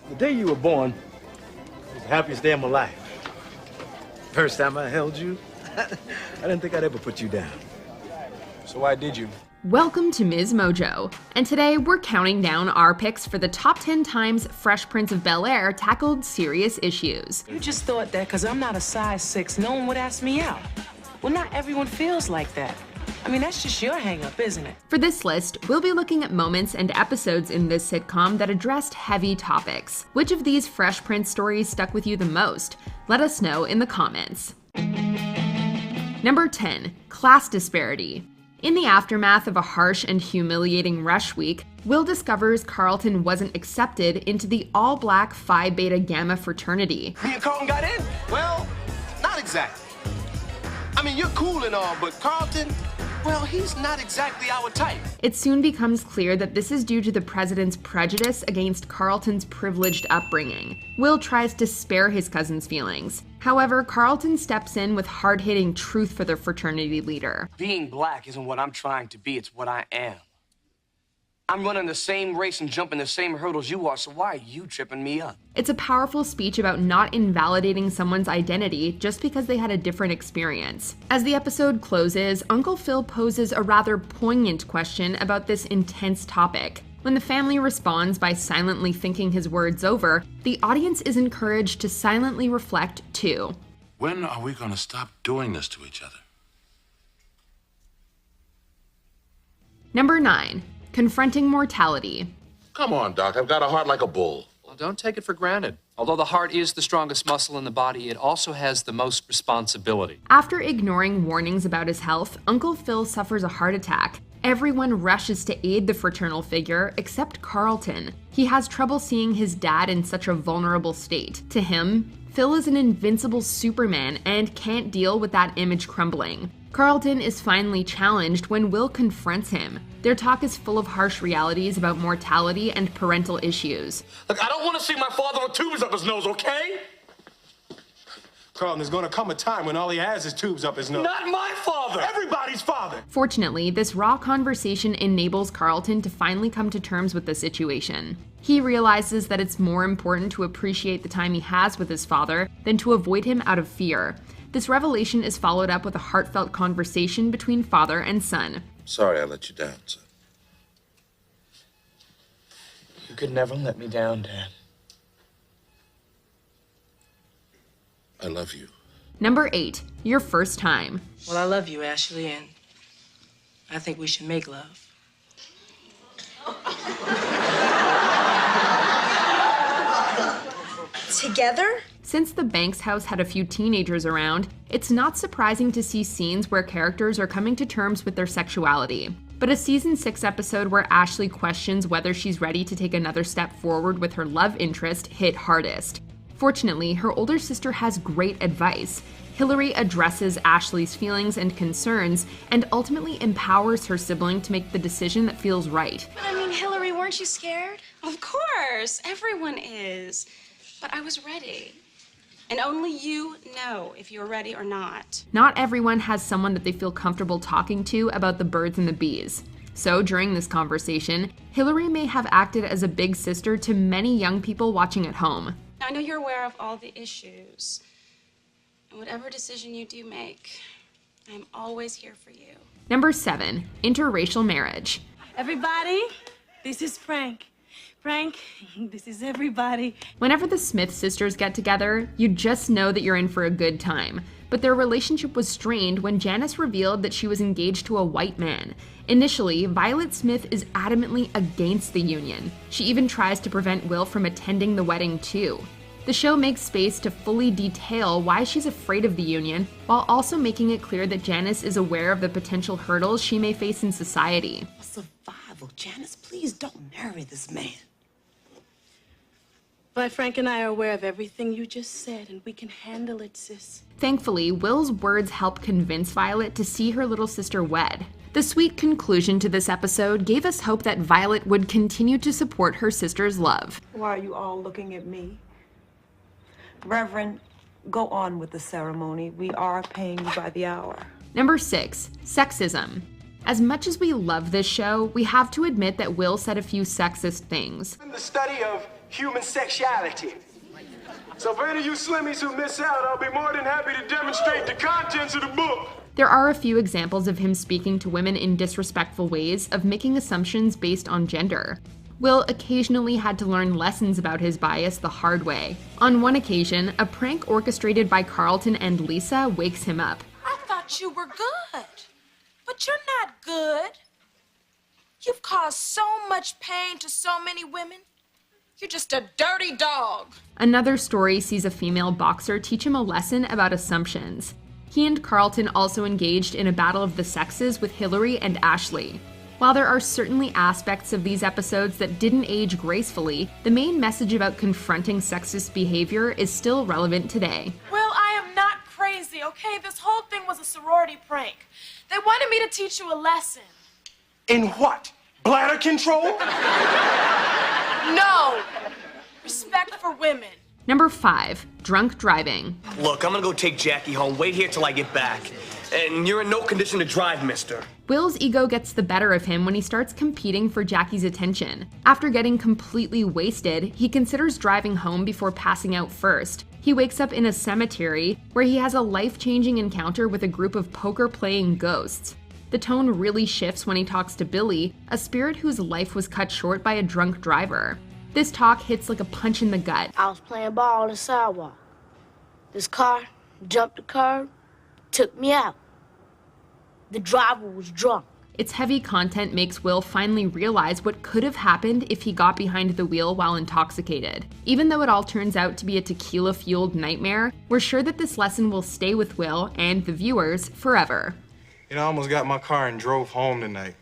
The day you were born was the happiest day of my life. First time I held you, I didn't think I'd ever put you down. So why did you? Welcome to Ms. Mojo, and today we're counting down our picks for the top 10 times Fresh Prince of Bel-Air tackled serious issues. You just thought that because I'm not a size 6, no one would ask me out. Well, not everyone feels like that. I mean, that's just your hang-up, isn't it? For this list, we'll be looking at moments and episodes in this sitcom that addressed heavy topics. Which of these Fresh Prince stories stuck with you the most? Let us know in the comments. Number 10, class disparity. In the aftermath of a harsh and humiliating rush week, Will discovers Carlton wasn't accepted into the all-black Phi Beta Gamma fraternity. Me and Carlton got in? Well, not exactly. I mean, you're cool and all, but Carlton, well, he's not exactly our type. It soon becomes clear that this is due to the president's prejudice against Carlton's privileged upbringing. Will tries to spare his cousin's feelings. However, Carlton steps in with hard-hitting truth for the fraternity leader. Being black isn't what I'm trying to be, it's what I am. I'm running the same race and jumping the same hurdles you are, so why are you tripping me up? It's a powerful speech about not invalidating someone's identity just because they had a different experience. As the episode closes, Uncle Phil poses a rather poignant question about this intense topic. When the family responds by silently thinking his words over, the audience is encouraged to silently reflect too. When are we going to stop doing this to each other? Number 9. Confronting mortality. Come on, Doc. I've got a heart like a bull. Well, don't take it for granted. Although the heart is the strongest muscle in the body, it also has the most responsibility. After ignoring warnings about his health, Uncle Phil suffers a heart attack. Everyone rushes to aid the fraternal figure except Carlton. He has trouble seeing his dad in such a vulnerable state. To him, Phil is an invincible Superman and can't deal with that image crumbling. Carlton is finally challenged when Will confronts him. Their talk is full of harsh realities about mortality and parental issues. Look, I don't want to see my father with tubes up his nose, okay? Carlton, there's gonna come a time when all he has is tubes up his nose. Not my father! Everybody's father! Fortunately, this raw conversation enables Carlton to finally come to terms with the situation. He realizes that it's more important to appreciate the time he has with his father than to avoid him out of fear. This revelation is followed up with a heartfelt conversation between father and son. Sorry I let you down, son. You could never let me down, Dad. I love you. Number 8, your first time. Well, I love you, Ashley, and I think we should make love. Together? Since the Banks house had a few teenagers around, it's not surprising to see scenes where characters are coming to terms with their sexuality. But a season 6 episode where Ashley questions whether she's ready to take another step forward with her love interest hit hardest. Fortunately, her older sister has great advice. Hillary addresses Ashley's feelings and concerns and ultimately empowers her sibling to make the decision that feels right. But I mean, Hillary, weren't you scared? Of course, everyone is. But I was ready. And only you know if you're ready or not. Not everyone has someone that they feel comfortable talking to about the birds and the bees. So during this conversation, Hillary may have acted as a big sister to many young people watching at home. I know you're aware of all the issues. And whatever decision you do make, I'm always here for you. Number 7, interracial marriage. Everybody, this is Frank. Frank, this is everybody. Whenever the Smith sisters get together, you just know that you're in for a good time. But their relationship was strained when Janice revealed that she was engaged to a white man. Initially, Violet Smith is adamantly against the union. She even tries to prevent Will from attending the wedding too. The show makes space to fully detail why she's afraid of the union, while also making it clear that Janice is aware of the potential hurdles she may face in society. Survival, Janice, please don't marry this man. But Frank and I are aware of everything you just said, and we can handle it, sis. Thankfully, Will's words help convince Violet to see her little sister wed. The sweet conclusion to this episode gave us hope that Violet would continue to support her sister's love. Why are you all looking at me? Reverend, go on with the ceremony. We are paying you by the hour. Number 6, sexism. As much as we love this show, we have to admit that Will said a few sexist things. The study of human sexuality. So for any of you slimmies who miss out, I'll be more than happy to demonstrate the contents of the book. There are a few examples of him speaking to women in disrespectful ways of making assumptions based on gender. Will occasionally had to learn lessons about his bias the hard way. On one occasion, a prank orchestrated by Carlton and Lisa wakes him up. I thought you were good, but you're not good. You've caused so much pain to so many women. You're just a dirty dog. Another story sees a female boxer teach him a lesson about assumptions. He and Carlton also engaged in a battle of the sexes with Hillary and Ashley. While there are certainly aspects of these episodes that didn't age gracefully, the main message about confronting sexist behavior is still relevant today. Well, I am not crazy, okay? This whole thing was a sorority prank. They wanted me to teach you a lesson. In what? Bladder control? No! Respect for women. Number 5, drunk driving. Look, I'm gonna go take Jackie home. Wait here till I get back. And you're in no condition to drive, mister. Will's ego gets the better of him when he starts competing for Jackie's attention. After getting completely wasted, he considers driving home before passing out first. He wakes up in a cemetery where he has a life-changing encounter with a group of poker-playing ghosts. The tone really shifts when he talks to Billy, a spirit whose life was cut short by a drunk driver. This talk hits like a punch in the gut. I was playing ball on the sidewalk. This car jumped the curb, took me out. The driver was drunk. Its heavy content makes Will finally realize what could have happened if he got behind the wheel while intoxicated. Even though it all turns out to be a tequila-fueled nightmare, we're sure that this lesson will stay with Will and the viewers forever. You know, I almost got my car and drove home tonight.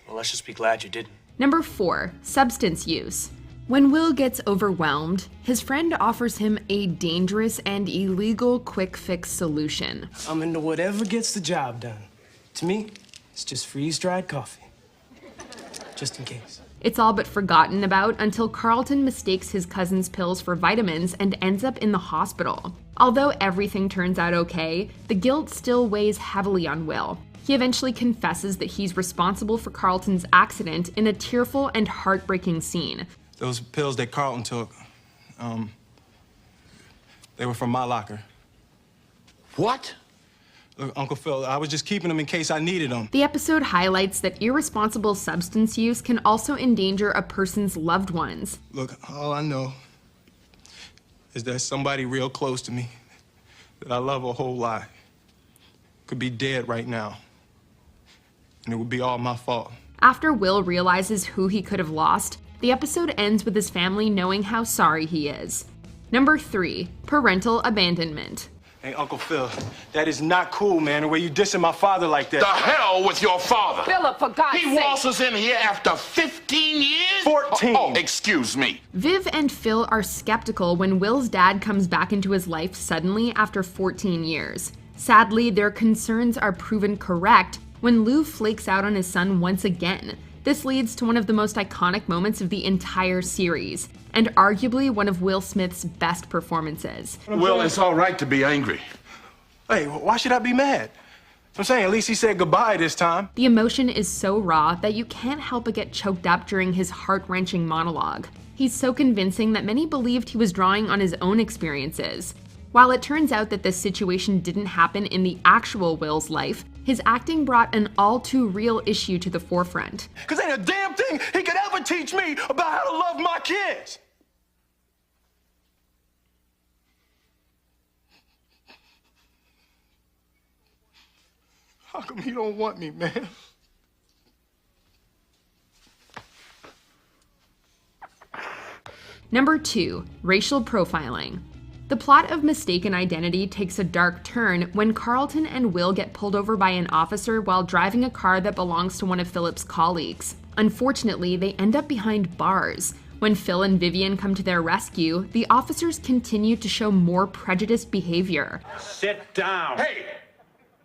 Well, let's just be glad you didn't. Number 4, substance use. When Will gets overwhelmed, his friend offers him a dangerous and illegal quick fix solution. I'm into whatever gets the job done. To me, it's just freeze-dried coffee. Just in case. It's all but forgotten about until Carlton mistakes his cousin's pills for vitamins and ends up in the hospital. Although everything turns out okay, the guilt still weighs heavily on Will. He eventually confesses that he's responsible for Carlton's accident in a tearful and heartbreaking scene. Those pills that Carlton took, they were from my locker. What? Look, Uncle Phil, I was just keeping them in case I needed them. The episode highlights that irresponsible substance use can also endanger a person's loved ones. Look, all I know is that somebody real close to me that I love a whole lot could be dead right now. And it would be all my fault. After Will realizes who he could have lost, the episode ends with his family knowing how sorry he is. Number 3, parental abandonment. Hey, Uncle Phil, that is not cool, man, the way you dissing my father like that. The hell with your father. Philip, for God's sake. He waltzes in here after 15 years? 14. Oh, excuse me. Viv and Phil are skeptical when Will's dad comes back into his life suddenly after 14 years. Sadly, their concerns are proven correct when Lou flakes out on his son once again. This leads to one of the most iconic moments of the entire series, and arguably one of Will Smith's best performances. Will, it's all right to be angry. Hey, why should I be mad? I'm saying at least he said goodbye this time. The emotion is so raw that you can't help but get choked up during his heart-wrenching monologue. He's so convincing that many believed he was drawing on his own experiences. While it turns out that this situation didn't happen in the actual Will's life, his acting brought an all-too-real issue to the forefront. Because ain't a damn thing he could ever teach me about how to love my kids. How come he don't want me, man? Number 2, racial profiling. The plot of Mistaken Identity takes a dark turn when Carlton and Will get pulled over by an officer while driving a car that belongs to one of Philip's colleagues. Unfortunately, they end up behind bars. When Phil and Vivian come to their rescue, the officers continue to show more prejudiced behavior. Sit down. Hey,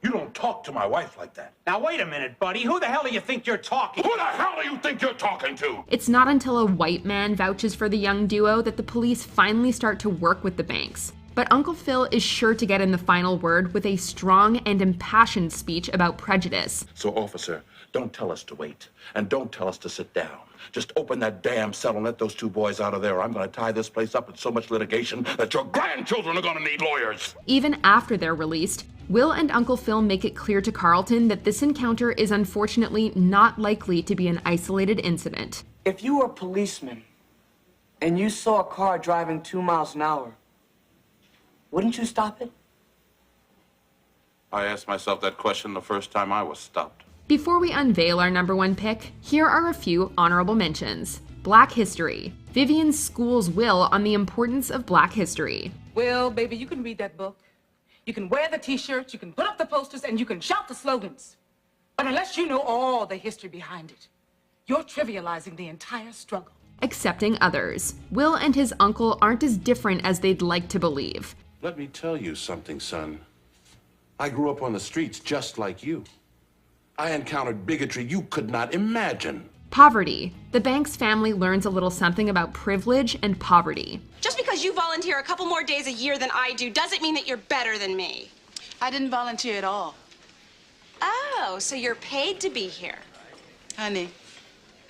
you don't talk to my wife like that. Now, wait a minute, buddy. Who the hell do you think you're talking to? Who the hell do you think you're talking to? It's not until a white man vouches for the young duo that the police finally start to work with the Banks. But Uncle Phil is sure to get in the final word with a strong and impassioned speech about prejudice. So, officer, Don't tell us to wait, and don't tell us to sit down. Just open that damn cell and let those two boys out of there. I'm going to tie this place up with so much litigation that your grandchildren are going to need lawyers. Even after they're released, Will and Uncle Phil make it clear to Carlton that this encounter is unfortunately not likely to be an isolated incident. If you were a policeman and you saw a car driving 2 miles an hour, wouldn't you stop it? I asked myself that question the first time I was stopped. Before we unveil our number one pick, here are a few honorable mentions. Black History. Vivian schools Will on the importance of Black history. Well, baby, you can read that book. You can wear the t-shirts, you can put up the posters, and you can shout the slogans. But unless you know all the history behind it, you're trivializing the entire struggle. Accepting others. Will and his uncle aren't as different as they'd like to believe. Let me tell you something, son. I grew up on the streets just like you. I encountered bigotry you could not imagine. Poverty. The Banks family learns a little something about privilege and poverty. Just because you volunteer a couple more days a year than I do doesn't mean that you're better than me. I didn't volunteer at all. Oh, so you're paid to be here. Honey,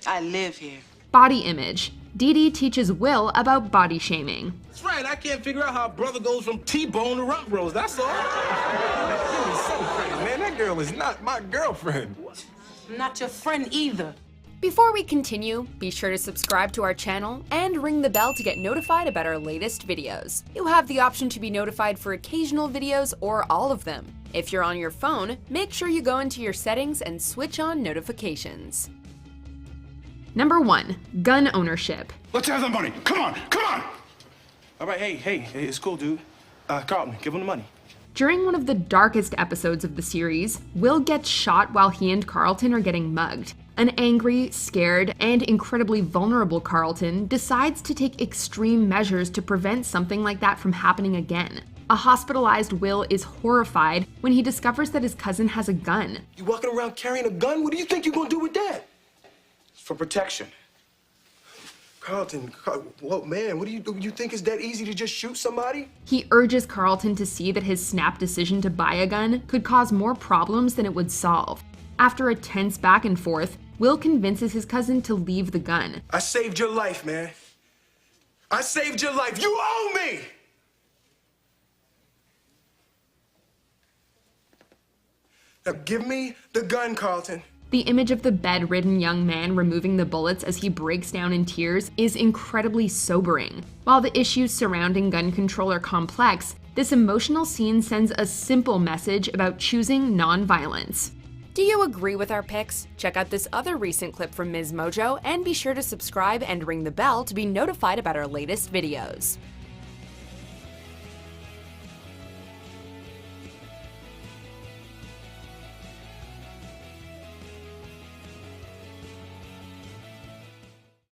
I live here. Body image. Dee Dee teaches Will about body shaming. That's right, I can't figure out how a brother goes from T-bone to rump roast, that's all. You're so crazy, man. That girl is not my girlfriend. Not your friend either. Before we continue, be sure to subscribe to our channel and ring the bell to get notified about our latest videos. You have the option to be notified for occasional videos or all of them. If you're on your phone, make sure you go into your settings and switch on notifications. Number 1. Gun ownership. Let's have the money. Come on, come on! All right, hey, it's cool, dude. Carlton, give him the money. During one of the darkest episodes of the series, Will gets shot while he and Carlton are getting mugged. An angry, scared, and incredibly vulnerable Carlton decides to take extreme measures to prevent something like that from happening again. A hospitalized Will is horrified when he discovers that his cousin has a gun. You walking around carrying a gun? What do you think you're gonna do with that? It's for protection. Carlton, well, man, what do you think is that easy to just shoot somebody? He urges Carlton to see that his snap decision to buy a gun could cause more problems than it would solve. After a tense back and forth, Will convinces his cousin to leave the gun. I saved your life, man. I saved your life. You owe me! Now give me the gun, Carlton. The image of the bedridden young man removing the bullets as he breaks down in tears is incredibly sobering. While the issues surrounding gun control are complex, this emotional scene sends a simple message about choosing non-violence. Do you agree with our picks? Check out this other recent clip from Ms. Mojo and be sure to subscribe and ring the bell to be notified about our latest videos.